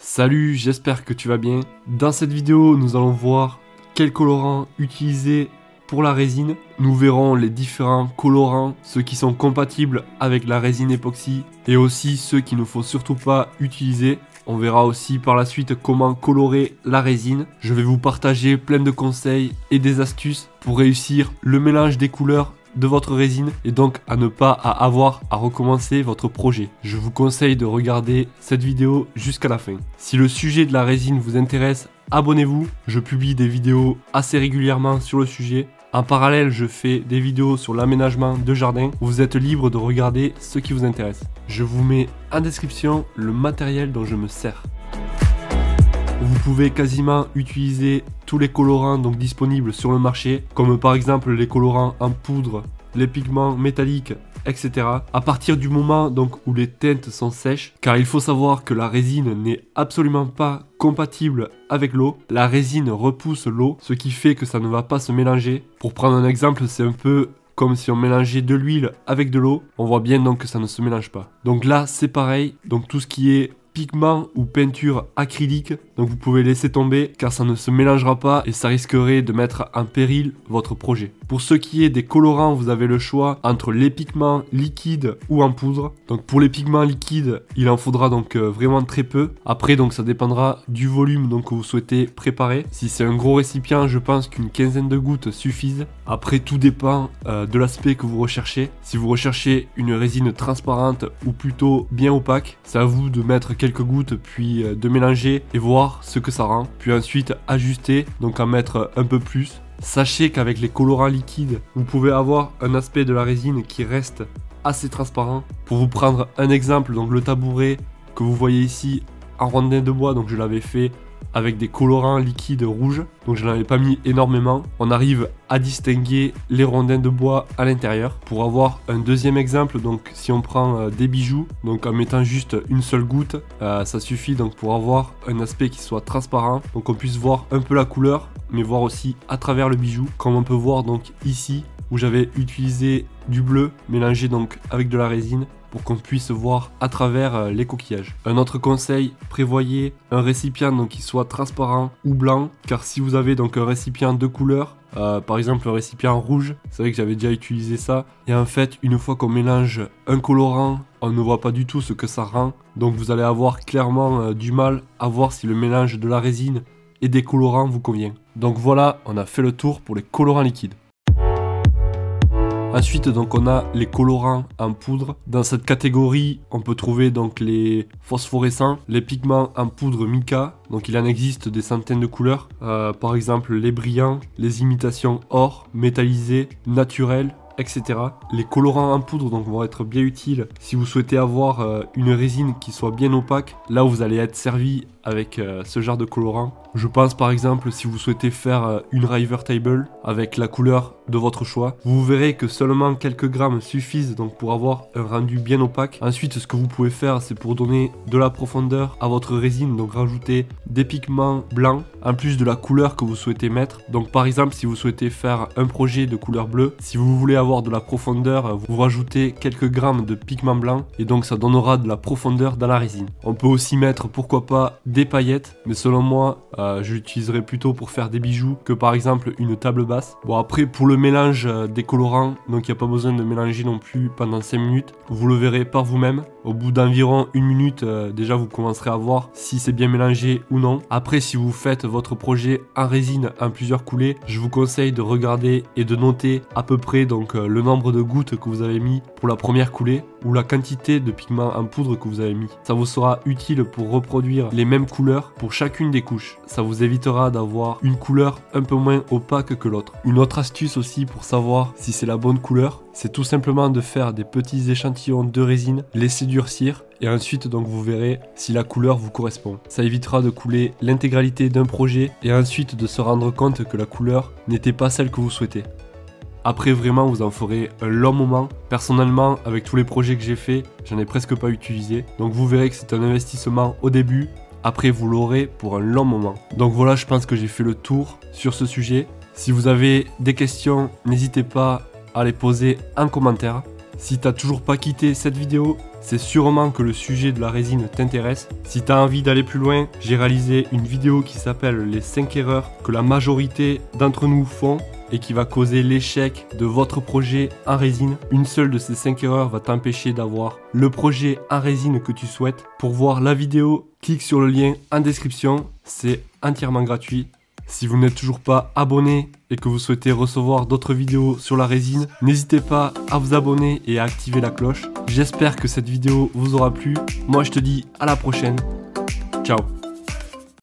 Salut, j'espère que tu vas bien. Dans cette vidéo, nous allons voir quels colorants utiliser pour la résine. Nous verrons les différents colorants, ceux qui sont compatibles avec la résine époxy et aussi ceux qu'il ne faut surtout pas utiliser. On verra aussi par la suite comment colorer la résine. Je vais vous partager plein de conseils et des astuces pour réussir le mélange des couleurs de votre résine et donc à ne pas avoir à recommencer votre projet. Je vous conseille de regarder cette vidéo jusqu'à la fin. Si le sujet de la résine vous intéresse, abonnez-vous. Je publie des vidéos assez régulièrement sur le sujet. En parallèle, je fais des vidéos sur l'aménagement de jardin. Vous êtes libre de regarder ce qui vous intéresse. Je vous mets en description le matériel dont je me sers. Vous pouvez quasiment utiliser tous les colorants donc disponibles sur le marché, comme par exemple les colorants en poudre, les pigments métalliques, etc. À partir du moment donc où les teintes sont sèches, car il faut savoir que la résine n'est absolument pas compatible avec l'eau. La résine repousse l'eau, ce qui fait que ça ne va pas se mélanger. Pour prendre un exemple, c'est un peu comme si on mélangeait de l'huile avec de l'eau. On voit bien donc que ça ne se mélange pas. Donc là, c'est pareil. Donc tout ce qui est pigment ou peinture acrylique, donc vous pouvez laisser tomber car ça ne se mélangera pas et ça risquerait de mettre en péril votre projet. Pour ce qui est des colorants, vous avez le choix entre les pigments liquides ou en poudre. Donc pour les pigments liquides, il en faudra donc vraiment très peu. Après donc ça dépendra du volume donc que vous souhaitez préparer. Si c'est un gros récipient, je pense qu'une quinzaine de gouttes suffisent. Après tout dépend de l'aspect que vous recherchez. Si vous recherchez une résine transparente ou plutôt bien opaque, c'est à vous de mettre quelques gouttes puis de mélanger et voir ce que ça rend. Puis ensuite ajuster, donc en mettre un peu plus. Sachez qu'avec les colorants liquides, vous pouvez avoir un aspect de la résine qui reste assez transparent. Pour vous prendre un exemple, donc le tabouret que vous voyez ici en rondin de bois, donc je l'avais fait avec des colorants liquides rouges, donc je n'en avais pas mis énormément. On arrive à distinguer les rondins de bois à l'intérieur. Pour avoir un deuxième exemple, donc si on prend des bijoux, donc en mettant juste une seule goutte, ça suffit donc pour avoir un aspect qui soit transparent, donc on puisse voir un peu la couleur, mais voir aussi à travers le bijou, comme on peut voir donc ici, où j'avais utilisé du bleu mélangé donc avec de la résine, pour qu'on puisse voir à travers les coquillages. Un autre conseil, prévoyez un récipient donc qui soit transparent ou blanc, car si vous avez donc un récipient de couleur, par exemple un récipient rouge, c'est vrai que j'avais déjà utilisé ça, et en fait une fois qu'on mélange un colorant, on ne voit pas du tout ce que ça rend, donc vous allez avoir clairement du mal à voir si le mélange de la résine et des colorants vous convient. Donc voilà, on a fait le tour pour les colorants liquides. Ensuite, donc on a les colorants en poudre. Dans cette catégorie, on peut trouver donc les phosphorescents, les pigments en poudre mica. Donc il en existe des centaines de couleurs. Par exemple, les brillants, les imitations or, métallisés, naturels, etc. Les colorants en poudre donc vont être bien utiles si vous souhaitez avoir une résine qui soit bien opaque. Là où vous allez être servi avec ce genre de colorant. Je pense par exemple si vous souhaitez faire une river table avec la couleur de votre choix. Vous verrez que seulement quelques grammes suffisent donc pour avoir un rendu bien opaque. Ensuite, ce que vous pouvez faire, c'est pour donner de la profondeur à votre résine, donc rajouter des pigments blancs en plus de la couleur que vous souhaitez mettre. Donc par exemple, si vous souhaitez faire un projet de couleur bleue, si vous voulez avoir de la profondeur, vous rajoutez quelques grammes de pigments blancs et donc ça donnera de la profondeur dans la résine. On peut aussi mettre pourquoi pas des paillettes, mais selon moi je l'utiliserai plutôt pour faire des bijoux que par exemple une table basse. Bon, après pour le mélange des colorants, donc il n'y a pas besoin de mélanger non plus pendant 5 minutes, vous le verrez par vous-même. Au bout d'environ 1 minute, déjà vous commencerez à voir si c'est bien mélangé ou non. Après, si vous faites votre projet en résine en plusieurs coulées, je vous conseille de regarder et de noter à peu près donc le nombre de gouttes que vous avez mis pour la première coulée ou la quantité de pigments en poudre que vous avez mis. Ça vous sera utile pour reproduire les mêmes couleurs pour chacune des couches. Ça vous évitera d'avoir une couleur un peu moins opaque que l'autre. Une autre astuce aussi pour savoir si c'est la bonne couleur, c'est tout simplement de faire des petits échantillons de résine, laisser durcir et ensuite donc vous verrez si la couleur vous correspond. Ça évitera de couler l'intégralité d'un projet et ensuite de se rendre compte que la couleur n'était pas celle que vous souhaitez. Après vraiment vous en ferez un long moment. Personnellement avec tous les projets que j'ai fait, j'en ai presque pas utilisé. Donc vous verrez que c'est un investissement au début. Après vous l'aurez pour un long moment. Donc voilà, je pense que j'ai fait le tour sur ce sujet. Si vous avez des questions, n'hésitez pas à les poser en commentaire. Si t'as toujours pas quitté cette vidéo, c'est sûrement que le sujet de la résine t'intéresse. Si t'as envie d'aller plus loin, j'ai réalisé une vidéo qui s'appelle les 5 erreurs que la majorité d'entre nous font et qui va causer l'échec de votre projet en résine. Une seule de ces 5 erreurs va t'empêcher d'avoir le projet en résine que tu souhaites. Pour voir la vidéo, clique sur le lien en description, c'est entièrement gratuit. Si vous n'êtes toujours pas abonné et que vous souhaitez recevoir d'autres vidéos sur la résine, n'hésitez pas à vous abonner et à activer la cloche. J'espère que cette vidéo vous aura plu. Moi je te dis à la prochaine. Ciao.